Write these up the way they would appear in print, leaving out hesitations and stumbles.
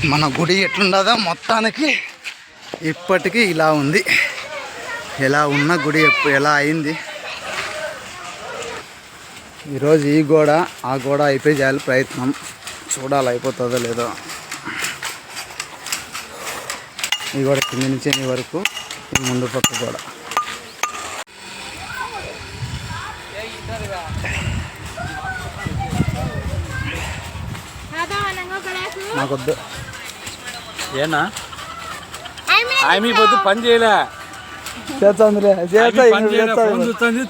మన గుడి ఎట్లుండదో మొత్తానికి ఇప్పటికీ ఇలా ఉంది. ఎలా ఉన్న గుడి ఎలా అయింది. ఈరోజు ఈ గోడ ఆ గోడ అయిపోయి చేయాలి ప్రయత్నం, చూడాలి అయిపోతుందో లేదో. ఈ గోడ కింద నుంచి ఈ వరకు ముందు పక్క గోడ. నాకొద్దు ఏనా ఆమె పొద్దు పని చేయలే, చేస్తుంది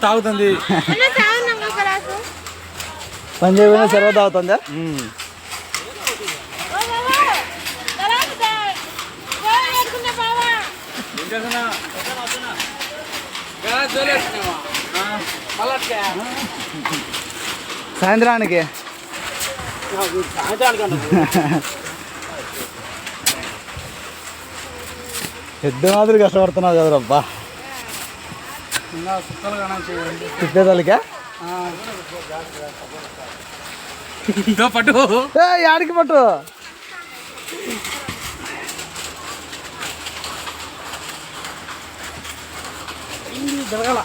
తాగుతుంది. పని చేయకుండా సర్వ తాగుతుందా? సాయంత్రానికి పెద్ద మాదిరి కష్టపడుతున్నావు కదరబ్బా. తిప్పేదాలికా పట్టు యాడికి పట్టు. జరగాల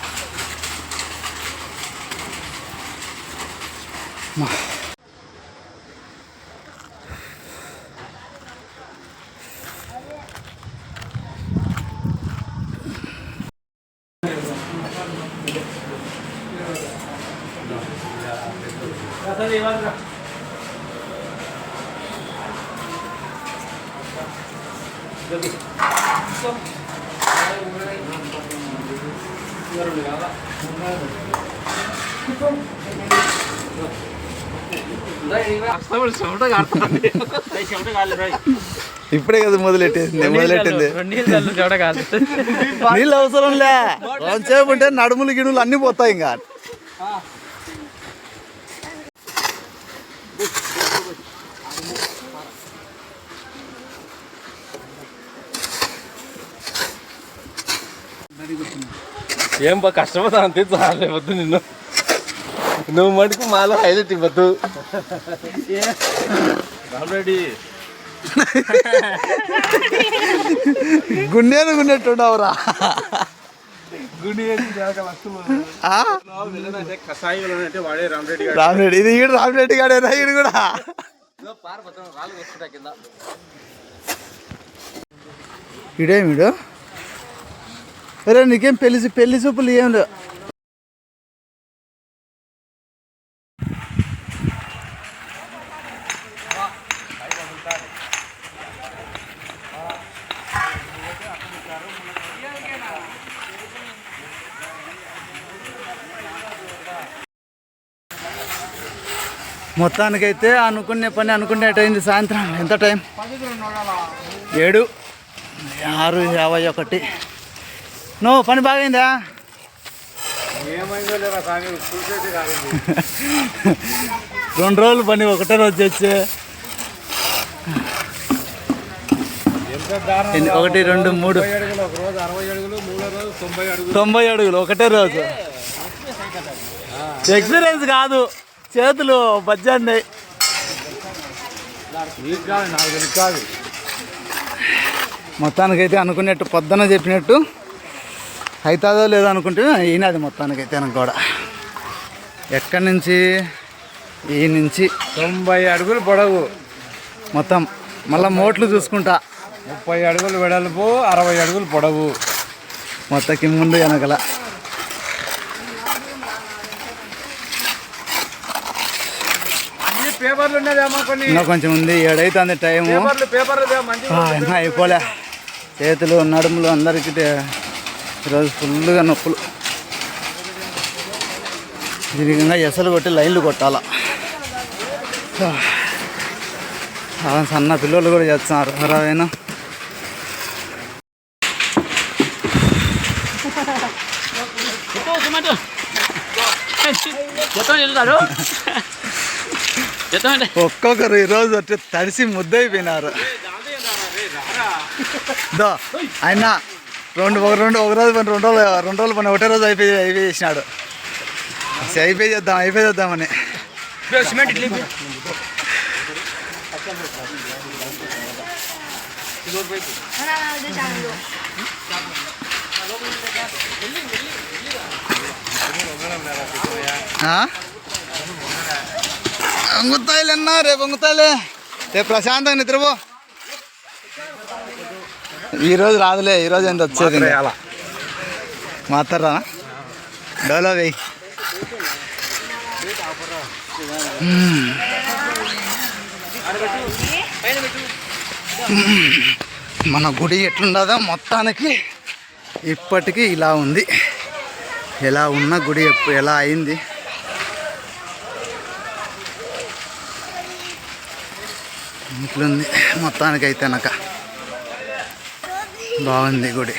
ఇప్పుడే కదా మొదలెట్టింది. నీళ్ళు అవసరం లే, కొంచెంసేపు ఉంటే నడుములు గిడుములు అన్నీ పోతాయి. ఇంకా ఏం బా కష్టపడతా అంతే చాలే వద్దు. నువ్వు మటుకు మాలో హైలైట్ ఇవ్వద్దు. ఆల్రెడీ గుండెట్టున్నావురా. రామరెడ్డి ఇది ఈడు రామరెడ్డి గాడేనా? ఈడు కూడా ఈడేమిడు? అరే నీకేం పెళ్లి చూపులు ఏం లేవు. మొత్తానికైతే అనుకునే పని అనుకునేటైంది. సాయంత్రం ఎంత టైం? 7:06:51. నువ్వు పని బాగైందా? ఏమైందో లేదా సామి, 2 రోజులు పని ఒకటే రోజు వచ్చే 1, 2, 3 90 అడుగులు ఒకటే రోజు. ఎక్స్పీరియన్స్ కాదు, చేతులు బజ్జండి. మొత్తానికైతే అనుకున్నట్టు పొద్దున చెప్పినట్టు అవుతుందో లేదో అనుకుంటే ఈయనది. మొత్తానికైతే నాకు కూడా ఎక్కడి నుంచి ఈ నుంచి 90 అడుగులు పొడవు మొత్తం. మళ్ళీ మోట్లు చూసుకుంటా 30 అడుగులు వెడల్పు, 60 అడుగులు పొడవు మొత్తకి ముందు వెనకల. పేపర్లు ఉన్నదేమో కొన్ని, ఇంకా కొంచెం ఉంది. 7 అవుతుంది టైము. ఇంకా అయిపోలే. చేతులు నడుములు అందరికీ ఈరోజు ఫుల్గా నొప్పులు. దీనికంగా ఎసలు కొట్టి లైన్లు కొట్టాల. సన్న పిల్లలు కూడా చేస్తున్నారు. ఎవరైనా ఒక్కొక్కరు ఈరోజు వచ్చి తడిసి ముద్దయిపోయినారు. ఆయన ఒక రోజు పని 2 రోజులు పని ఒకటే రోజు అయిపోయేసినాడు. అయిపోయి చేద్దామని. వంగుతాయిలే అన్నా, రేపు వంగుతాయిలే, రేపు ప్రశాంతంగా నిద్రపో. ఈరోజు రాదులే, ఈరోజు ఎంత వచ్చేది మాత్రరా డోలో వేయి. మన గుడి ఎట్లుండదో మొత్తానికి ఇప్పటికీ ఇలా ఉంది. ఎలా ఉన్న గుడి ఎలా అయింది. ఇట్లుంది మొత్తానికి అయితే బాగుంది గుడి.